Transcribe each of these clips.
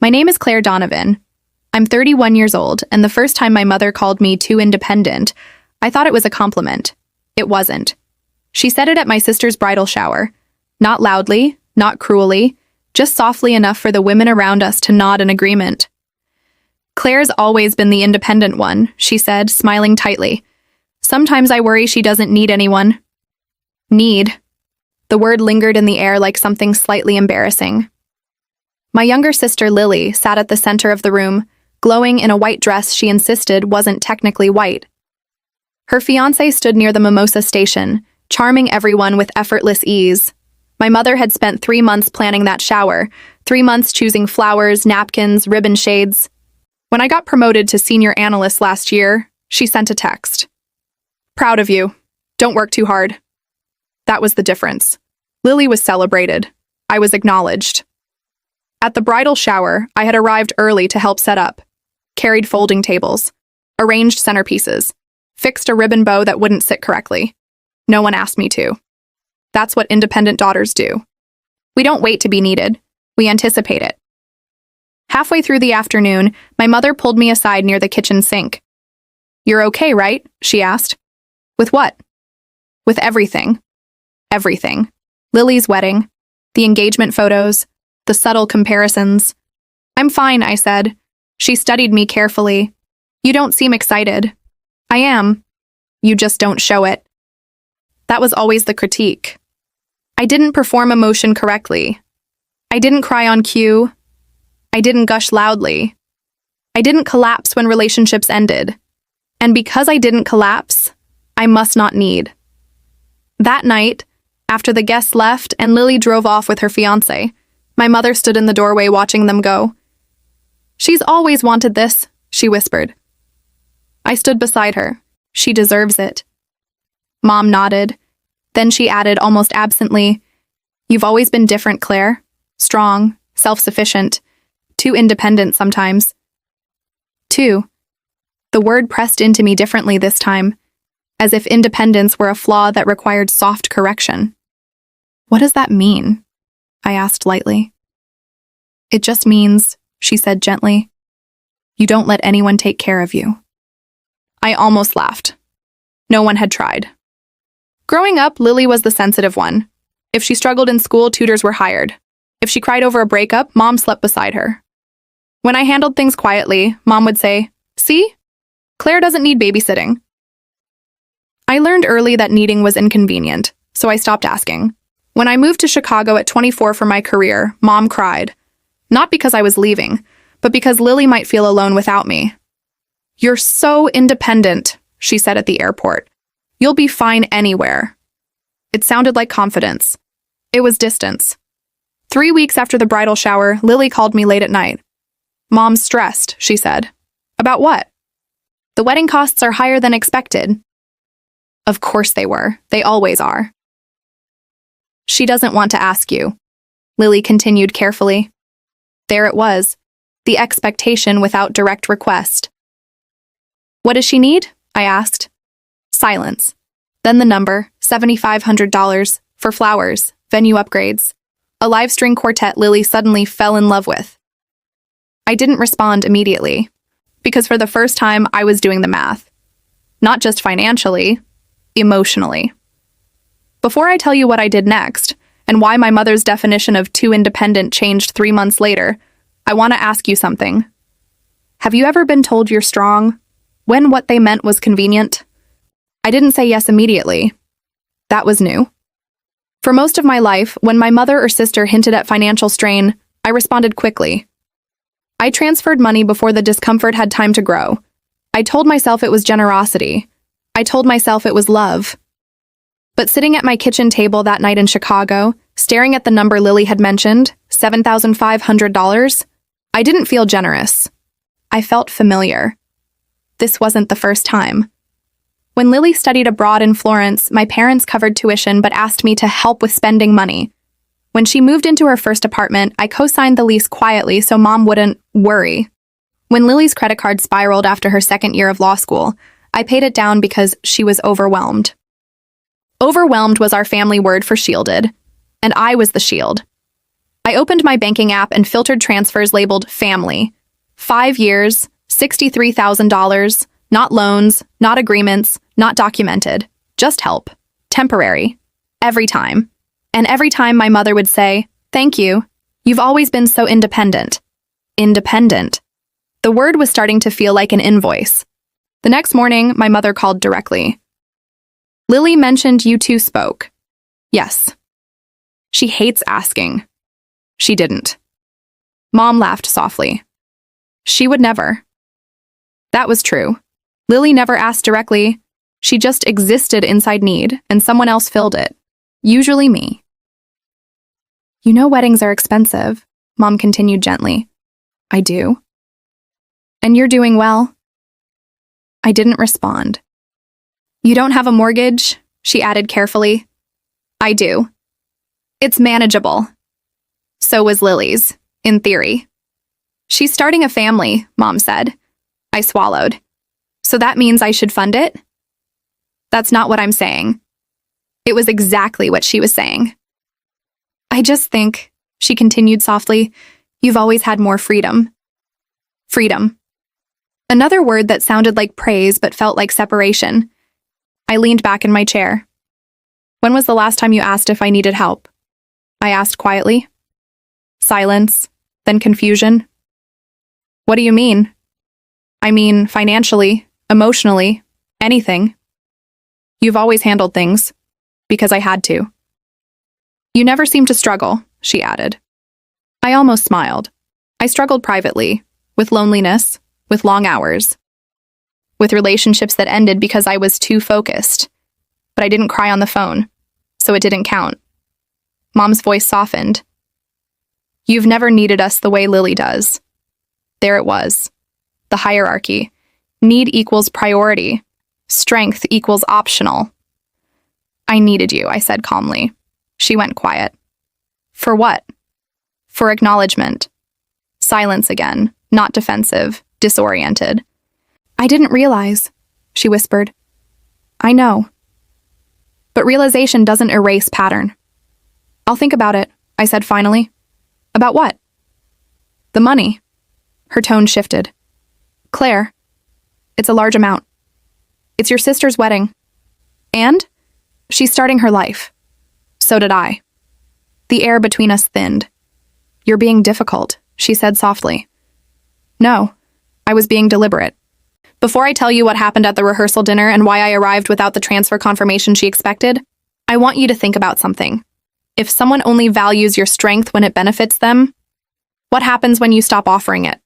My name is Claire Donovan. I'm 31 years old, and the first time my mother called me too independent, I thought it was a compliment. It wasn't. She said it at my sister's bridal shower. Not loudly, not cruelly, just softly enough for the women around us to nod in agreement. Claire's always been the independent one, she said, smiling tightly. Sometimes I worry she doesn't need anyone. Need. The word lingered in the air like something slightly embarrassing. My younger sister Lily sat at the center of the room, glowing in a white dress she insisted wasn't technically white. Her fiancé stood near the mimosa station, charming everyone with effortless ease. My mother had spent 3 months planning that shower, 3 months choosing flowers, napkins, ribbon shades. When I got promoted to senior analyst last year, she sent a text. Proud of you. Don't work too hard. That was the difference. Lily was celebrated. I was acknowledged. At the bridal shower, I had arrived early to help set up, carried folding tables, arranged centerpieces, fixed a ribbon bow that wouldn't sit correctly. No one asked me to. That's what independent daughters do. We don't wait to be needed. We anticipate it. Halfway through the afternoon, my mother pulled me aside near the kitchen sink. You're okay, right? She asked. With what? With everything. Everything. Lily's wedding, the engagement photos, the subtle comparisons. I'm fine, I said. She studied me carefully. You don't seem excited. I am. You just don't show it. That was always the critique. I didn't perform emotion correctly. I didn't cry on cue. I didn't gush loudly. I didn't collapse when relationships ended. And because I didn't collapse, I must not need. That night, after the guests left and Lily drove off with her fiancé, my mother stood in the doorway watching them go. She's always wanted this, she whispered. I stood beside her. She deserves it. Mom nodded. Then she added almost absently, You've always been different, Claire. Strong, self-sufficient, too independent sometimes. Too. The word pressed into me differently this time, as if independence were a flaw that required soft correction. What does that mean? I asked lightly. It just means, she said gently, you don't let anyone take care of you. I almost laughed. No one had tried. Growing up, Lily was the sensitive one. If she struggled in school, tutors were hired. If she cried over a breakup, Mom slept beside her. When I handled things quietly, Mom would say, See? Claire doesn't need babysitting. I learned early that needing was inconvenient, so I stopped asking. When I moved to Chicago at 24 for my career, Mom cried. Not because I was leaving, but because Lily might feel alone without me. You're so independent, she said at the airport. You'll be fine anywhere. It sounded like confidence. It was distance. 3 weeks after the bridal shower, Lily called me late at night. Mom's stressed, she said. About what? The wedding costs are higher than expected. Of course they were. They always are. She doesn't want to ask you. Lily continued carefully. There it was, the expectation without direct request. What does she need? I asked. Silence. Then the number, $7,500, for flowers, venue upgrades. A live string quartet Lily suddenly fell in love with. I didn't respond immediately, because for the first time I was doing the math. Not just financially, emotionally. Before I tell you what I did next, and why my mother's definition of too independent changed 3 months later, I want to ask you something. Have you ever been told you're strong, when what they meant was convenient? I didn't say yes immediately. That was new. For most of my life, when my mother or sister hinted at financial strain, I responded quickly. I transferred money before the discomfort had time to grow. I told myself it was generosity. I told myself it was love. But sitting at my kitchen table that night in Chicago, staring at the number Lily had mentioned, $7,500, I didn't feel generous. I felt familiar. This wasn't the first time. When Lily studied abroad in Florence, my parents covered tuition but asked me to help with spending money. When she moved into her first apartment, I co-signed the lease quietly so Mom wouldn't worry. When Lily's credit card spiraled after her second year of law school, I paid it down because she was overwhelmed. Overwhelmed was our family word for shielded, and I was the shield. I opened my banking app and filtered transfers labeled family. 5 years, $63,000, not loans, not agreements, not documented, just help. Temporary. Every time. And every time my mother would say, "Thank you. You've always been so independent." Independent. The word was starting to feel like an invoice. The next morning, my mother called directly. "Lily mentioned you two spoke." "Yes." "She hates asking." "She didn't." Mom laughed softly. "She would never." That was true. Lily never asked directly. She just existed inside need, and someone else filled it. Usually me. "You know weddings are expensive," Mom continued gently. "I do." "And you're doing well." I didn't respond. "You don't have a mortgage?" she added carefully. "I do. It's manageable." So was Lily's, in theory. "She's starting a family," Mom said. I swallowed. "So that means I should fund it?" "That's not what I'm saying." It was exactly what she was saying. "I just think," she continued softly, "you've always had more freedom." Freedom. Another word that sounded like praise but felt like separation. I leaned back in my chair. "When was the last time you asked if I needed help?" I asked quietly. Silence, then confusion. "What do you mean?" "I mean, financially, emotionally, anything." "You've always handled things." "Because I had to." "You never seem to struggle," she added. I almost smiled. I struggled privately, with loneliness, with long hours, with relationships that ended because I was too focused. But I didn't cry on the phone, so it didn't count. Mom's voice softened. "You've never needed us the way Lily does." There it was. The hierarchy. Need equals priority. Strength equals optional. "I needed you," I said calmly. She went quiet. "For what?" "For acknowledgement." Silence again, not defensive, disoriented. "I didn't realize," she whispered. "I know." But realization doesn't erase pattern. "I'll think about it," I said finally. "About what?" "The money." Her tone shifted. "Claire, it's a large amount. It's your sister's wedding. And she's starting her life. So did I." The air between us thinned. "You're being difficult," she said softly. "No, I was being deliberate. Before I tell you what happened at the rehearsal dinner and why I arrived without the transfer confirmation she expected, I want you to think about something. If someone only values your strength when it benefits them, what happens when you stop offering it?"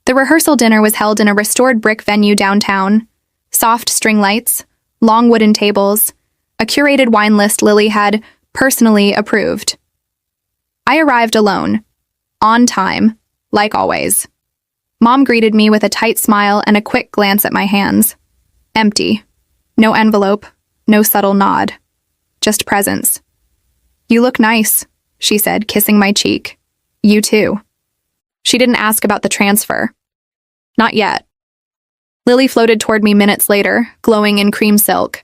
The rehearsal dinner was held in a restored brick venue downtown. Soft string lights, long wooden tables, a curated wine list Lily had personally approved. I arrived alone, on time, like always. Mom greeted me with a tight smile and a quick glance at my hands. Empty. No envelope, no subtle nod. Just presence. "You look nice," she said, kissing my cheek. "You too." She didn't ask about the transfer. Not yet. Lily floated toward me minutes later, glowing in cream silk.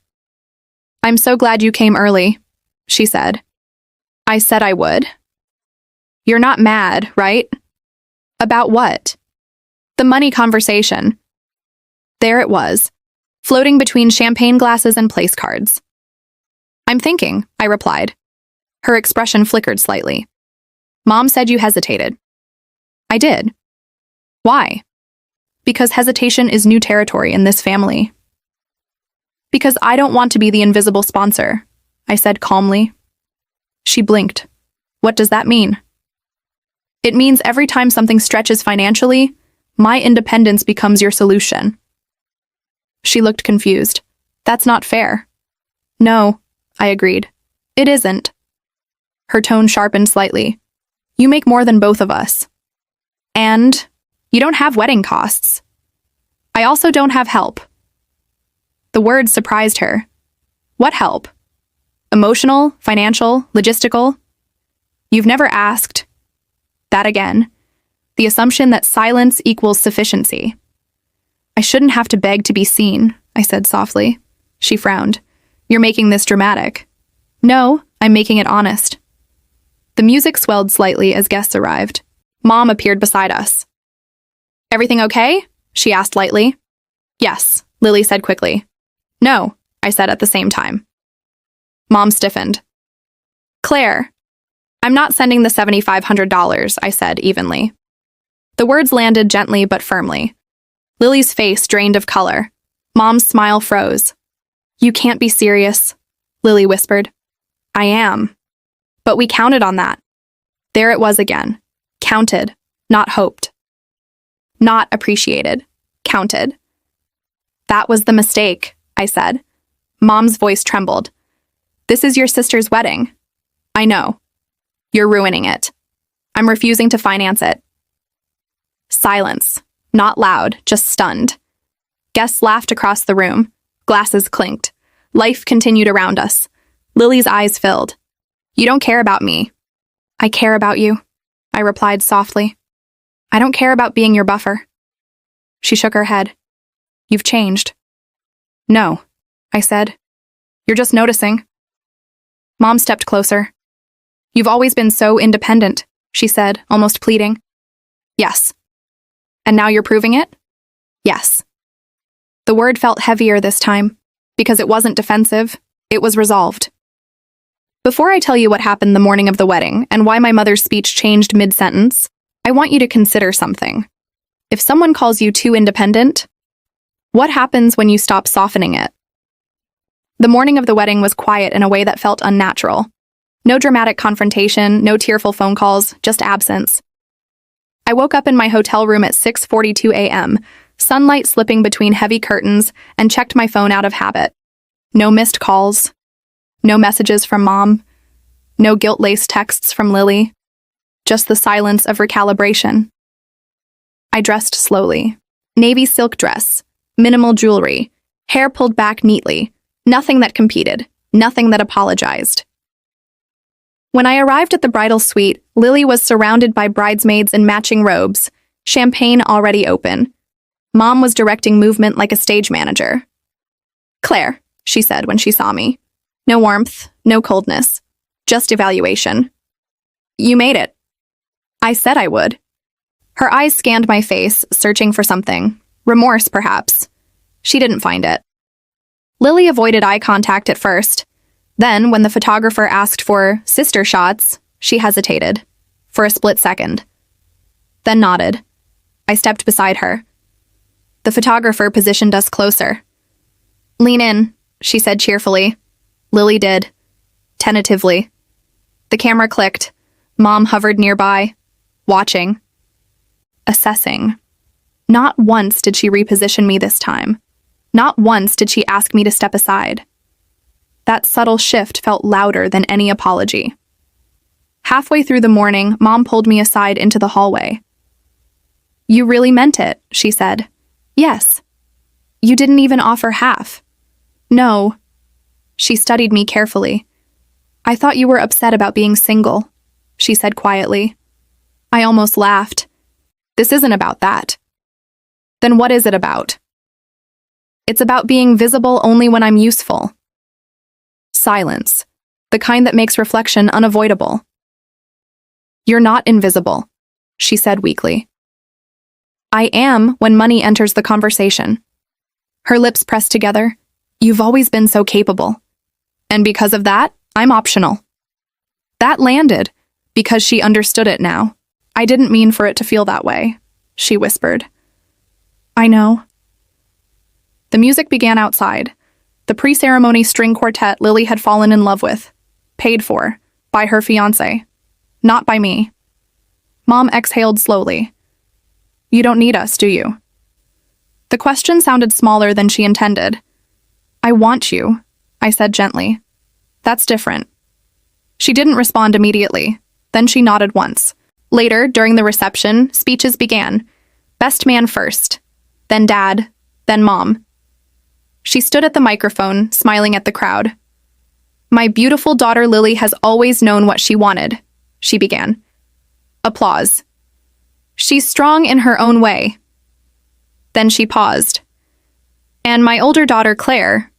"I'm so glad you came early," she said. I said I would. "You're not mad, right?" "About what?" "The money conversation." There it was, floating between champagne glasses and place cards. "I'm thinking," I replied. Her expression flickered slightly. "Mom said you hesitated." I did. "Why?" "Because hesitation is new territory in this family." "Because I don't want to be the invisible sponsor," I said calmly. She blinked. "What does that mean?" "It means every time something stretches financially, my independence becomes your solution." She looked confused. "That's not fair." "No," I agreed. "It isn't." Her tone sharpened slightly. "You make more than both of us. And you don't have wedding costs. I also don't have help." The word surprised her. "What help? Emotional, financial, logistical?" "You've never asked." That again. The assumption that silence equals sufficiency. "I shouldn't have to beg to be seen," I said softly. She frowned. "You're making this dramatic." "No, I'm making it honest." The music swelled slightly as guests arrived. Mom appeared beside us. "Everything okay?" she asked lightly. "Yes," Lily said quickly. "No," I said at the same time. Mom stiffened. "Claire, I'm not sending the $7,500, I said evenly. The words landed gently but firmly. Lily's face drained of color. Mom's smile froze. "You can't be serious," Lily whispered. "I am." But we counted on that. There it was again. Counted, not hoped. Not appreciated. Counted. "That was the mistake," I said. Mom's voice trembled. "This is your sister's wedding." "I know. You're ruining it. I'm refusing to finance it." Silence. Not loud, just stunned. Guests laughed across the room. Glasses clinked. Life continued around us. Lily's eyes filled. "You don't care about me." "I care about you," I replied softly. "I don't care about being your buffer." She shook her head. "You've changed." "No," I said. "You're just noticing." Mom stepped closer. "You've always been so independent," she said, almost pleading. "Yes." "And now you're proving it?" "Yes." The word felt heavier this time, because it wasn't defensive, it was resolved. Before I tell you what happened the morning of the wedding and why my mother's speech changed mid-sentence, I want you to consider something. If someone calls you too independent, what happens when you stop softening it? The morning of the wedding was quiet in a way that felt unnatural. No dramatic confrontation, no tearful phone calls, just absence. I woke up in my hotel room at 6:42 a.m., sunlight slipping between heavy curtains, and checked my phone out of habit. No missed calls. No messages from Mom. No guilt-laced texts from Lily. Just the silence of recalibration. I dressed slowly. Navy silk dress. Minimal jewelry. Hair pulled back neatly. Nothing that competed. Nothing that apologized. When I arrived at the bridal suite, Lily was surrounded by bridesmaids in matching robes, champagne already open. Mom was directing movement like a stage manager. "Claire," she said when she saw me. No warmth, no coldness, just evaluation. "You made it." I said I would. Her eyes scanned my face, searching for something. Remorse, perhaps. She didn't find it. Lily avoided eye contact at first. Then, when the photographer asked for sister shots, she hesitated. For a split second. Then nodded. I stepped beside her. The photographer positioned us closer. "Lean in," she said cheerfully. Lily did. Tentatively. The camera clicked. Mom hovered nearby. Watching. Assessing. Not once did she reposition me this time. Not once did she ask me to step aside. That subtle shift felt louder than any apology. Halfway through the morning, Mom pulled me aside into the hallway. "You really meant it," she said. "Yes." "You didn't even offer half." "No." She studied me carefully. "I thought you were upset about being single," she said quietly. I almost laughed. "This isn't about that." "Then what is it about?" "It's about being visible only when I'm useful." Silence. The kind that makes reflection unavoidable. "You're not invisible," she said weakly. "I am when money enters the conversation." Her lips pressed together. "You've always been so capable. And because of that, I'm optional." That landed, because she understood it now. "I didn't mean for it to feel that way," she whispered. "I know." The music began outside. The pre-ceremony string quartet Lily had fallen in love with. Paid for. By her fiancé. Not by me. Mom exhaled slowly. "You don't need us, do you?" The question sounded smaller than she intended. "I want you," I said gently. "That's different." She didn't respond immediately. Then she nodded once. Later, during the reception, speeches began. Best man first. Then Dad. Then Mom. She stood at the microphone, smiling at the crowd. "My beautiful daughter Lily has always known what she wanted," she began. Applause. "She's strong in her own way." Then she paused. "And my older daughter Claire."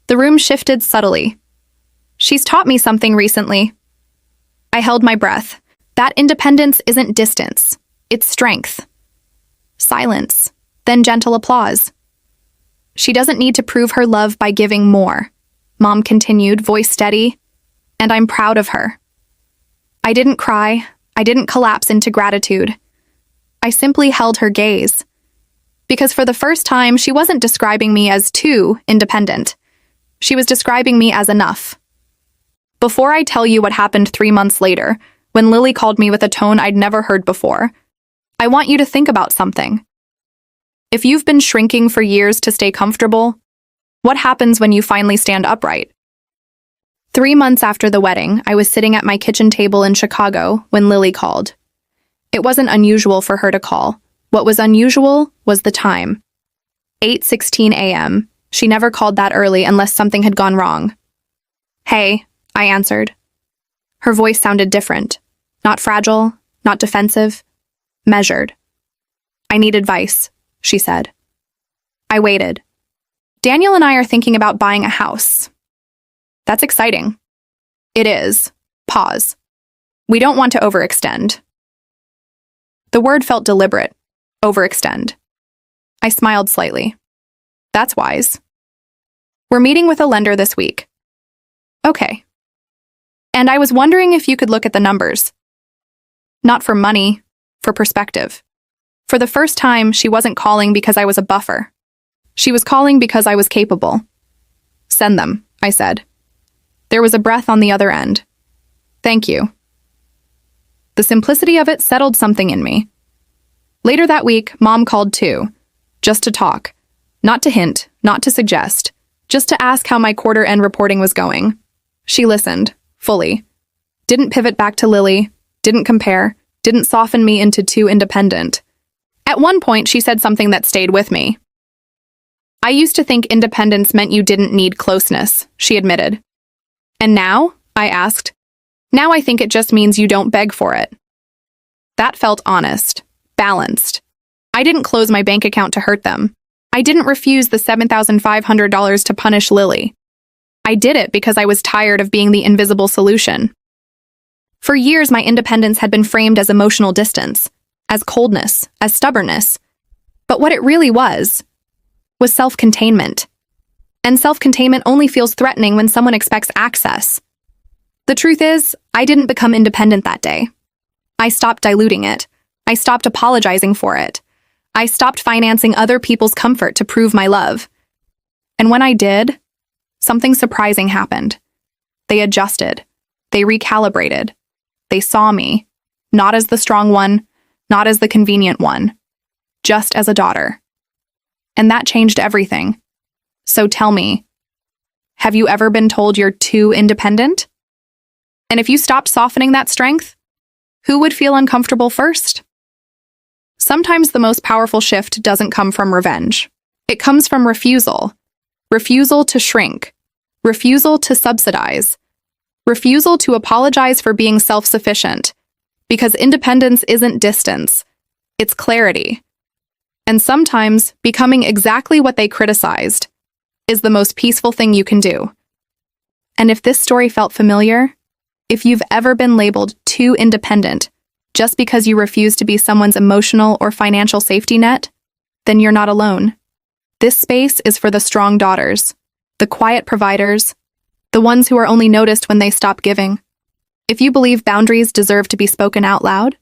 The room shifted subtly. "She's taught me something recently." I held my breath. That independence isn't distance. It's strength. Silence, then gentle applause. She doesn't need to prove her love by giving more, Mom continued, voice steady, and I'm proud of her. I didn't cry. I didn't collapse into gratitude. I simply held her gaze. Because for the first time, she wasn't describing me as too independent. She was describing me as enough. Before I tell you what happened 3 months later, when Lily called me with a tone I'd never heard before, I want you to think about something. If you've been shrinking for years to stay comfortable, what happens when you finally stand upright? 3 months after the wedding, I was sitting at my kitchen table in Chicago when Lily called. It wasn't unusual for her to call. What was unusual was the time. 8:16 a.m. She never called that early unless something had gone wrong. Hey, I answered. Her voice sounded different. Not fragile, not defensive, measured. I need advice, she said. I waited. Daniel and I are thinking about buying a house. That's exciting. It is. Pause. We don't want to overextend. The word felt deliberate. Overextend. I smiled slightly. That's wise. We're meeting with a lender this week. Okay. And I was wondering if you could look at the numbers. Not for money, for perspective. For the first time, she wasn't calling because I was a buffer. She was calling because I was capable. Send them, I said. There was a breath on the other end. Thank you. The simplicity of it settled something in me. Later that week, Mom called too, just to talk. Not to hint, not to suggest, just to ask how my quarter-end reporting was going. She listened, fully. Didn't pivot back to Lily, didn't compare, didn't soften me into too independent. At one point, she said something that stayed with me. I used to think independence meant you didn't need closeness, she admitted. And now? I asked. Now I think it just means you don't beg for it. That felt honest, balanced. I didn't close my bank account to hurt them. I didn't refuse the $7,500 to punish Lily. I did it because I was tired of being the invisible solution. For years, my independence had been framed as emotional distance, as coldness, as stubbornness. But what it really was self-containment. And self-containment only feels threatening when someone expects access. The truth is, I didn't become independent that day. I stopped diluting it. I stopped apologizing for it. I stopped financing other people's comfort to prove my love. And when I did, something surprising happened. They adjusted. They recalibrated. They saw me, not as the strong one, not as the convenient one, just as a daughter. And that changed everything. So tell me, have you ever been told you're too independent? And if you stopped softening that strength, who would feel uncomfortable first? Sometimes the most powerful shift doesn't come from revenge. It comes from refusal. Refusal to shrink. Refusal to subsidize. Refusal to apologize for being self-sufficient. Because independence isn't distance. It's clarity. And sometimes becoming exactly what they criticized is the most peaceful thing you can do. And if this story felt familiar, if you've ever been labeled too independent just because you refuse to be someone's emotional or financial safety net, then you're not alone. This space is for the strong daughters, the quiet providers, the ones who are only noticed when they stop giving. If you believe boundaries deserve to be spoken out loud,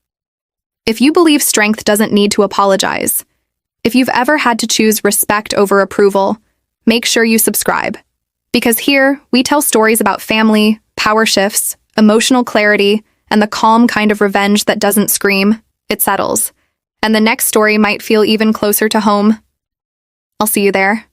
if you believe strength doesn't need to apologize, if you've ever had to choose respect over approval, make sure you subscribe. Because here, we tell stories about family, power shifts, emotional clarity, and the calm kind of revenge that doesn't scream, it settles. And the next story might feel even closer to home. I'll see you there.